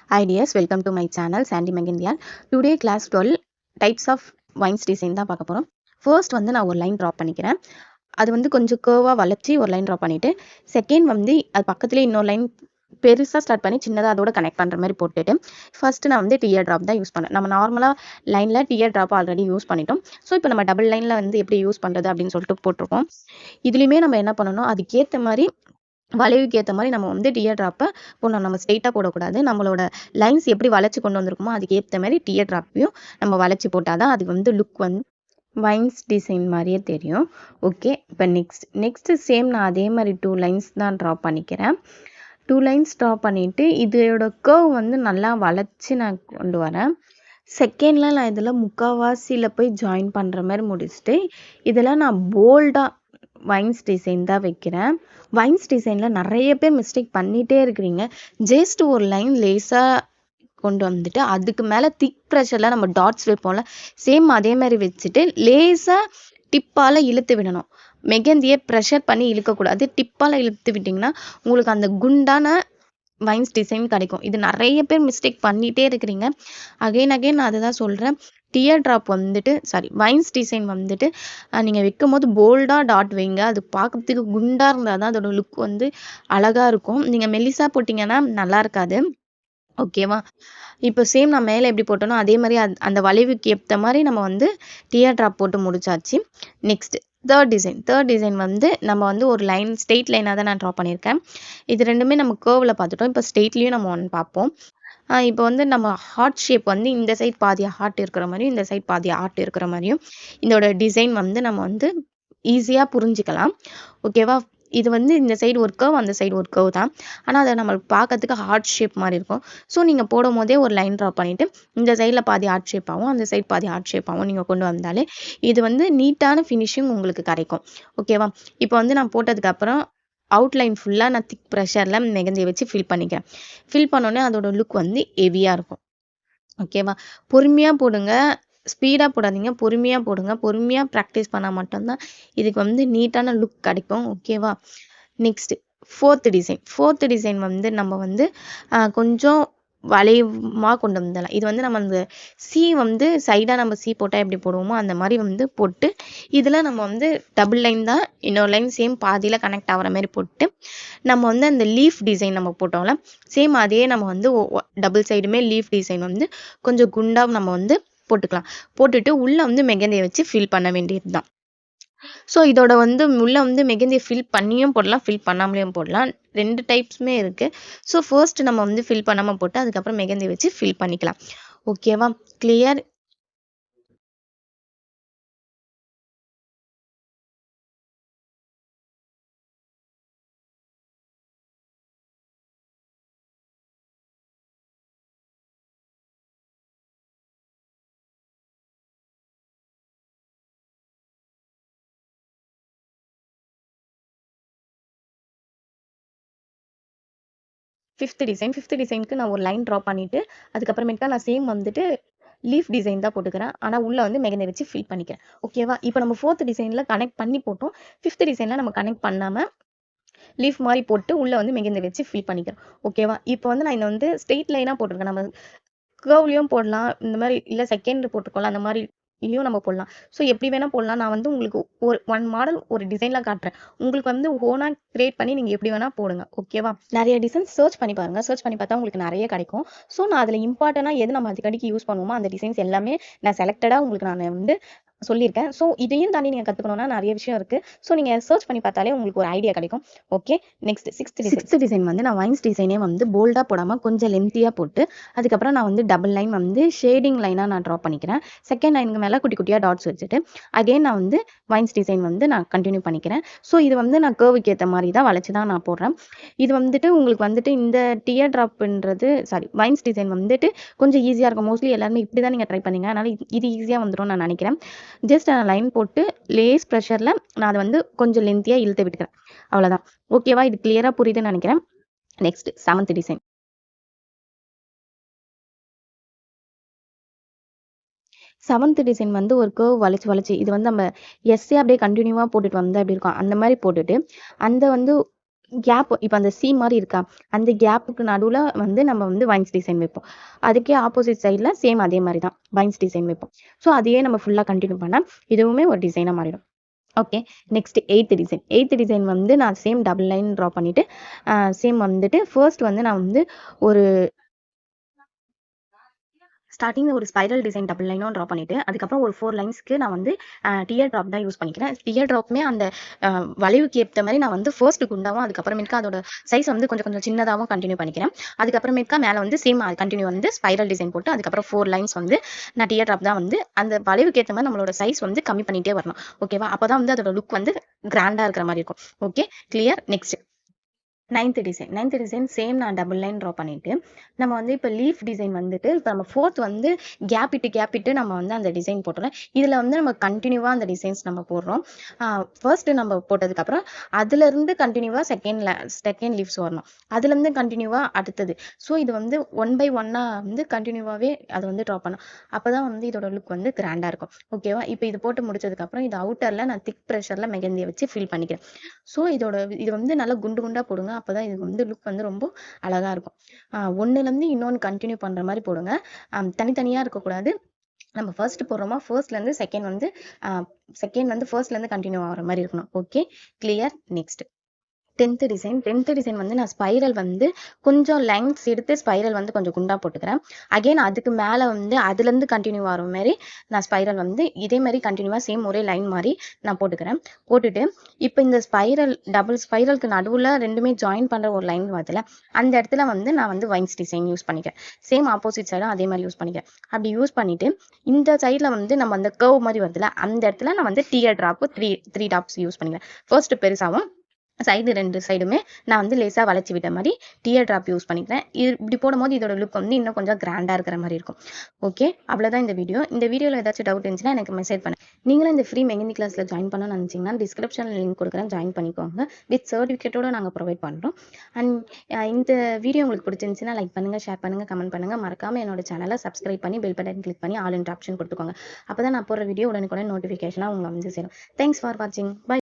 Hi dears, welcome to my channel Sandy Megindian. Today class 12 types of vines design தான் பார்க்க போறோம். First வந்து நான் ஒரு லைன் draw பண்ணிக்கிறேன். அது வந்து கொஞ்சம் curve-ஆ வளைச்சி ஒரு லைன் draw பண்ணிட்டு செகண்ட் வந்து அது பக்கத்துலயே இன்னொரு லைன் பெருசா ஸ்டார்ட் பண்ணி சின்னதா அதோட கனெக்ட் பண்ற மாதிரி போட்டுட்டு ஃபர்ஸ்ட் நான் வந்து tear drop தான் யூஸ் பண்ணேன். நம்ம நார்மலா லைன்ல tear drop ஆல்ரெடி யூஸ் பண்ணிட்டோம். ஸோ இப்போ நம்ம டபுள் லைன்ல வந்து எப்படி யூஸ் பண்றது அப்படின்னு சொல்லிட்டு போட்டிருக்கோம். இதுலயுமே நம்ம என்ன பண்ணணும், அதுக்கேற்ற மாதிரி வளைவுக்கு ஏற்ற மாதிரி நம்ம வந்து டியர் ட்ராப்பை போடணும். நம்ம ஸ்ட்ரெயிட்டாக போடக்கூடாது. நம்மளோட லைன்ஸ் எப்படி வளைச்சு கொண்டு வந்திருக்குமோ அதுக்கு ஏற்ற மாதிரி டியர் ட்ராப்பையும் நம்ம வளைச்சு போட்டால் தான் அது வந்து லுக் வந்து வைன்ஸ் டிசைன் மாதிரியே தெரியும். ஓகே, இப்போ நெக்ஸ்ட் சேம் நான் அதே மாதிரி 2 லைன்ஸ் தான் ட்ரா பண்ணிக்கிறேன். 2 லைன்ஸ் ட்ரா பண்ணிவிட்டு இதோட கர்வ் வந்து நல்லா வளைச்சி நான் கொண்டு வரேன். செகண்டில் நான் இதில் முக்கால்வாசியில் போய் ஜாயின் பண்ணுற மாதிரி முடிச்சுட்டு இதில் நான் போல்டாக வைன்ஸ் டிசைன் தான் வைக்கிறேன். வைன்ஸ் டிசைனில் நிறைய பேர் மிஸ்டேக் பண்ணிகிட்டே இருக்கிறீங்க. ஜஸ்ட் ஒரு லைன் லேஸாக கொண்டு வந்துட்டு அதுக்கு மேலே திக் ப்ரெஷரில் நம்ம டாட்ஸ் வைப்போம்ல, சேம் அதே மாதிரி வச்சுட்டு லேஸாக டிப்பால் இழுத்து விடணும். மெகந்தியை ப்ரெஷர் பண்ணி இழுக்கக்கூடாது. டிப்பால் இழுத்து விட்டிங்கன்னா உங்களுக்கு அந்த குண்டான வைன்ஸ் டிசைன் கிடைக்கும். இது நிறைய பேர் மிஸ்டேக் பண்ணிகிட்டே இருக்கிறீங்க. அகைன் நான் அதுதான் சொல்கிறேன். டியர் ட்ராப் வந்துட்டு வைன்ஸ் டிசைன் வந்துட்டு நீங்கள் வைக்கும் போது போல்டாக டாட் வைங்க. அது பார்க்கறதுக்கு குண்டாக இருந்தால் தான் அதோட லுக் வந்து அழகாக இருக்கும். நீங்கள் மெல்லிசா போட்டிங்கன்னா நல்லா இருக்காது. ஓகேவா? இப்போ சேம் நான் மேலே எப்படி போட்டோனோ அதே மாதிரி அந்த வளைவுக்கு ஏற்ற மாதிரி நம்ம வந்து டியர் ட்ராப் போட்டு முடிச்சாச்சு. நெக்ஸ்ட் தேர்ட் டிசைன் வந்து நம்ம வந்து ஒரு லைன் ஸ்ட்ரெயிட் லைனாக தான் நான் ட்ரா பண்ணியிருக்கேன். இது ரெண்டுமே நம்ம கர்வில் பார்த்துட்டோம். இப்போ ஸ்ட்ரெயிட்லேயும் நம்ம ஒன்று பார்ப்போம். இப்போ வந்து நம்ம ஹார்ட் ஷேப் வந்து இந்த சைட் பாதி ஹார்ட் இருக்கிற மாதிரியும் இந்த சைட் பாதி ஹார்ட் இருக்கிற மாதிரியும் இதோட டிசைன் வந்து நம்ம வந்து ஈஸியாக புரிஞ்சிக்கலாம். ஓகேவா? இது வந்து இந்த சைடு ஒரு கர்வ் அந்த சைடு ஒரு கர்வ் தான். ஆனால் அதை நம்மளுக்கு பார்க்கறதுக்கு ஹார்ட் ஷேப் மாதிரி இருக்கும். ஸோ நீங்கள் போடும் போதே ஒரு லைன் ட்ரா பண்ணிவிட்டு இந்த சைடில் பாதி ஹார்ட் ஷேப்பாகவும் அந்த சைட் பாதி ஹார்ட் ஷேப்பாகவும் நீங்கள் கொண்டு வந்தாலே இது வந்து நீட்டான ஃபினிஷிங் உங்களுக்கு கிடைக்கும். ஓகேவா? இப்போ வந்து நான் போட்டதுக்கப்புறம் அவுட்லைன் ஃபுல்லாக நான் திக் ப்ரெஷரில் மெகந்தியை வச்சு ஃபில் பண்ணிக்கிறேன். ஃபில் பண்ணோன்னே அதோட லுக் வந்து ஹெவியாக இருக்கும். ஓகேவா? பொறுமையாக போடுங்க, ஸ்பீடாக போடாதீங்க. பொறுமையாக போடுங்க. பொறுமையாக ப்ராக்டிஸ் பண்ணால் மட்டும்தான் இதுக்கு வந்து நீட்டான லுக் கிடைக்கும். ஓகேவா? நெக்ஸ்ட் ஃபோர்த் டிசைன் வந்து நம்ம வந்து கொஞ்சம் வளைவமாக கொண்டு வந்துடலாம். இது வந்து நம்ம அந்த சி வந்து சைடாக நம்ம சி போட்டால் எப்படி போடுவோமோ அந்த மாதிரி வந்து போட்டு இதில் நம்ம வந்து டபுள் லைன் தான் இன்னொரு லைன் சேம் பாதியில் கனெக்ட் ஆகிற மாதிரி போட்டு நம்ம வந்து அந்த லீஃப் டிசைன் நம்ம போட்டோம்ல சேம் அதே நம்ம வந்து டபுள் சைடுமே லீஃப் டிசைன் வந்து கொஞ்சம் குண்டாக நம்ம வந்து போட்டுக்கலாம். போட்டுட்டு உள்ளே வந்து மெகந்தியை வச்சு ஃபில் பண்ண வேண்டியது தான். ஸோ இதோட வந்து உள்ளே வந்து மெகந்தியை ஃபில் பண்ணியும் போடலாம், ஃபில் பண்ணாமலேயும் போடலாம். 2 டைப்ஸுமே இருக்குது. ஸோ ஃபர்ஸ்ட் நம்ம வந்து ஃபில் பண்ணாமல் போட்டு அதுக்கப்புறம் மெகந்தியை வச்சு ஃபில் பண்ணிக்கலாம். ஓகேவா? கிளியர்? ஃபிஃப்த் டிசைனுக்கு நான் ஒரு லைன் ட்ரா பண்ணிவிட்டு அதுக்கப்புறமேட்டுக்கா நான் சேம் வந்துட்டு லீஃப் டிசைன் தான் போட்டுக்கிறேன். ஆனால் உள்ளே வந்து மெகந்தியை வச்சு ஃபில் பண்ணிக்கிறேன். ஓகேவா? இப்போ நம்ம 4th டிசைனில் கனெக்ட் பண்ணி போட்டோம். 5th டிசைனில் நம்ம கனெக்ட் பண்ணாமல் லீஃப் மாதிரி போட்டு உள்ளே வந்து மெகந்தியை வச்சு ஃபில் பண்ணிக்கிறோம். ஓகேவா? இப்போ வந்து நான் இதை வந்து ஸ்ட்ரெயிட் லைனாக போட்டிருக்கேன். நம்ம கர்வ்லையும் போடலாம், இந்த மாதிரி இல்லை செகண்ட் போட்டுருக்கோம்ல அந்த மாதிரி இதையும் நம்ம போடலாம். ஸோ எப்படி வேணால் போடலாம். நான் வந்து உங்களுக்கு ஒன் மாடல் ஒரு டிசைனில் காட்டுறேன். உங்களுக்கு வந்து ஓனாக கிரியேட் பண்ணி நீங்கள் எப்படி வேணால் போடுங்க. ஓகேவா? நிறைய டிசைன்ஸ் சர்ச் பண்ணி பாருங்கள். சர்ச் பண்ணி பார்த்தா உங்களுக்கு நிறைய கிடைக்கும். ஸோ நான் அதில் இம்பார்ட்டண்டாக எது நம்ம அதுக்கடிக்கு யூஸ் பண்ணுவோமோ அந்த டிசைன்ஸ் எல்லாமே நான் செலக்டடாக உங்களுக்கு நான் வந்து சொல்லியிருக்கேன். ஸோ இதையும் தாண்டி நீங்கள் கற்றுக்கணும்னா நிறைய விஷயம் இருக்குது. ஸோ நீங்கள் சர்ச் பண்ணி பார்த்தாலே உங்களுக்கு ஒரு ஐடியா கிடைக்கும். ஓகே, நெக்ஸ்ட் சிக்ஸ்த் டிசைன் வந்து நான் வைன்ஸ் டிசைனே வந்து போல்டாக போடாமல் கொஞ்சம் லென்த்தியாக போட்டு அதுக்கப்புறம் நான் வந்து டபுள் லைன் வந்து ஷேடிங் லைனாக நான் ட்ரா பண்ணிக்கிறேன். செகண்ட் லைனுக்கு மேலே குட்டி குட்டியாக டாட்ஸ் வச்சுட்டு அகைன் நான் வந்து வைன்ஸ் டிசைன் வந்து நான் கண்டினியூ பண்ணிக்கிறேன். ஸோ இது வந்து நான் கர்வுக்கு ஏற்ற மாதிரி தான் வளைச்சி தான் நான் போடுறேன். இது வந்துட்டு உங்களுக்கு வந்துட்டு இந்த டியர் ட்ராப்ன்றது வைன்ஸ் டிசைன் வந்துட்டு கொஞ்சம் ஈஸியாக இருக்கும். மோஸ்ட்லி எல்லாருமே இப்படி தான் நீங்கள் ட்ரை பண்ணீங்க. அதனால் இது ஈஸியாக வந்துடும் நான் நினைக்கிறேன். ஜஸ்ட் நான் லைன் போட்டு லேஸ் ப்ரெஷரில் நான் அதை வந்து கொஞ்சம் லென்த்தியாக இழுத்து விட்டுக்கிறேன். அவ்வளோதான். ஓகேவா? இது கிளியராக புரியுதுன்னு நினைக்கிறேன். Next 7th design. 7th design வந்து ஒரு கர்வ் வளைச்சி இது வந்து நம்ம எஸ்ஸே அப்படியே கண்டினியூவாக போட்டுட்டு வந்தால் எப்படி இருக்கும் அந்த மாதிரி போட்டுட்டு அந்த வந்து கேப் இப்போ அந்த சி மாதிரி இருக்கா, அந்த கேப்புக்கு நடுவில் வந்து நம்ம வந்து வைன்ஸ் டிசைன் வைப்போம். அதுக்கே ஆப்போசிட் சைடில் சேம் அதே மாதிரி தான் வைன்ஸ் டிசைன் வைப்போம். ஸோ அதையே நம்ம ஃபுல்லாக கண்டினியூ பண்ணால் இதுவுமே ஒரு டிசைனாக மாறிடும். ஓகே, நெக்ஸ்ட் எயித்து டிசைன் வந்து நான் சேம் டபுள் லைன் ட்ரா பண்ணிவிட்டு சேம் வந்துட்டு ஃபர்ஸ்ட் வந்து நான் வந்து ஒரு ஸ்டார்டிங்கில் ஒரு ஸ்பைரல் டிசைன் டபுள் லைனும் ட்ரா பண்ணிவிட்டு அதுக்கப்புறம் ஒரு 4 லைன்ஸ்க்கு நான் வந்து டியர் ட்ராப் தான் யூஸ் பண்ணிக்கிறேன். டியர் ட்ராப்புமே அந்த வளைவுக்கு ஏற்ற மாதிரி நான் வந்து ஃபர்ஸ்ட் குண்டாவும் அதுக்கப்புறமேட்டுக்கு அதோட சைஸ் வந்து கொஞ்சம் கொஞ்சம் சின்னதாகவும் கண்டினியூ பண்ணிக்கிறேன். அதுக்கப்புறமேட்டுக்கா மேலே வந்து சேம் கண்டினியூ வந்து ஸ்பைரல் டிசைன் போட்டு அதுக்கப்புறம் 4 லைன்ஸ் வந்து நான் டியர் ட்ராப் தான் வந்து அந்த வளைவுக்கு ஏற்ற மாதிரி நம்மளோட சைஸ் வந்து கம்மி பண்ணிகிட்டே வரணும். ஓகேவா? அப்போ தான் வந்து அதோட லுக் வந்து கிராண்டாக இருக்கிற மாதிரி இருக்கும். Okay, clear. Next ninth design same நான் டபுள் லைன் ட்ரா பண்ணிட்டு நம்ம வந்து இப்போ லீஃப் டிசைன் வந்துட்டு இப்போ நம்ம ஃபோர்த் வந்து கேப் இட்டு நம்ம வந்து அந்த டிசைன் போட்டோம்ல, இதில் வந்து நம்ம கண்டினியூவாக அந்த டிசைன்ஸ் நம்ம போடுறோம். ஃபர்ஸ்ட் நம்ம போட்டதுக்கப்புறம் அதுலேருந்து கண்டினியூவாக செகண்ட் லீவ்ஸ் வரணும், அதுலேருந்து கண்டினியூவாக அடுத்தது. ஸோ இது வந்து 1 by 1 வந்து கண்டினியூவாகவே அதை வந்து ட்ரா பண்ணோம். அப்போ தான் வந்து இதோட லுக் வந்து கிராண்டாக இருக்கும். ஓகேவா? இப்போ இது போட்டு முடிச்சதுக்கப்புறம் இது அவுட்டரில் நான் திக் ப்ரெஷரில் மெகந்தியை வச்சு ஃபில் பண்ணிக்கிறேன். ஸோ இது வந்து நல்லா குண்டு குண்டாக போடுங்க. அப்போ தான் இது வந்து லுக் வந்து ரொம்ப அழகாக இருக்கும். ஒன்றுலேருந்து இன்னொன்று கண்டினியூ பண்ணுற மாதிரி போடுங்க. தனித்தனியாக இருக்கக்கூடாது. நம்ம ஃபர்ஸ்ட் போடுறோமா, ஃபர்ஸ்ட்லேருந்து செகண்ட் வந்து ஃபர்ஸ்ட்லேருந்து கண்டினியூ ஆகிற மாதிரி இருக்கணும். Okay, clear. Next tenth design வந்து நான் ஸ்பைரல் வந்து கொஞ்சம் லெங்க்ஸ் எடுத்து ஸ்பைரல் வந்து கொஞ்சம் குண்டா போட்டுக்கிறேன். அகெயின் அதுக்கு மேலே வந்து அதுலேருந்து கண்டினியூ ஆகிற மாதிரி நான் ஸ்பைரல் வந்து இதே மாதிரி கண்டினியூவாக சேம் ஒரே லைன் மாதிரி நான் போட்டுக்கிறேன். போட்டுட்டு இப்போ இந்த டபுள் ஸ்பைரலுக்கு நடுவில் ரெண்டுமே ஜாயின் பண்ணுற ஒரு லைன் வருதுல, அந்த இடத்துல வந்து நான் வந்து வைன்ஸ் டிசைன் யூஸ் பண்ணிக்கிறேன். சேம் ஆப்போசிட் சைடும் அதே மாதிரி யூஸ் பண்ணிக்கிறேன். அப்படி யூஸ் பண்ணிவிட்டு இந்த சைடில் வந்து நம்ம அந்த கர்வ் மாதிரி வருதுல, அந்த இடத்துல நான் வந்து dear drop three tops use பண்ணிக்கிறேன். ஃபர்ஸ்ட் பெருசாகவும் சைடு 2 சைடுமே நான் வந்து லேசாக வளைச்சி விட்ட மாதிரி டியர் ட்ராப் யூஸ் பண்ணிக்கிறேன். இப்படி போடும்போது இதோட லுக் வந்து இன்னும் கொஞ்சம் கிராண்டாக இருக்கிற மாதிரி இருக்கும். ஓகே, அவ்வளோதான் இந்த வீடியோ. இந்த வீடியோவில் ஏதாச்சும் டவுட் இருந்துச்சுன்னா எனக்கு மெசேஜ் பண்ணுங்க. நீங்களும் இந்த ஃப்ரீ மெஹந்தி கிளாஸில் ஜாயின் பண்ணணும்னு நினச்சிங்கன்னா டிஸ்கிரிப்ஷனில் லிங்க் கொடுக்குறேன், ஜாயின் பண்ணிக்கோங்க. வித் சர்டிஃபிகேட்டோட நாங்கள் ப்ரொவைட் பண்ணுறோம். அண்ட் இந்த வீடியோ உங்களுக்கு பிடிச்சிருந்துச்சுன்னா லைக் பண்ணுங்கள், ஷேர் பண்ணுங்கள், கமெண்ட் பண்ணுங்கள். மறக்காமல் என்னோட சேனலை சப்ஸ்கிரைப் பண்ணி பெல் பட்டன் கிளிக் பண்ணி ஆல் இன்ட் ஆப்ஷன் கொடுத்துக்கோங்க. அப்போ தான் நான் போடுற வீடியோ உடனுக்குடன் நோட்டிஃபிகேஷனாக உங்களை வந்து சேரும். தேங்க்ஸ் ஃபார் வாட்சிங். பை.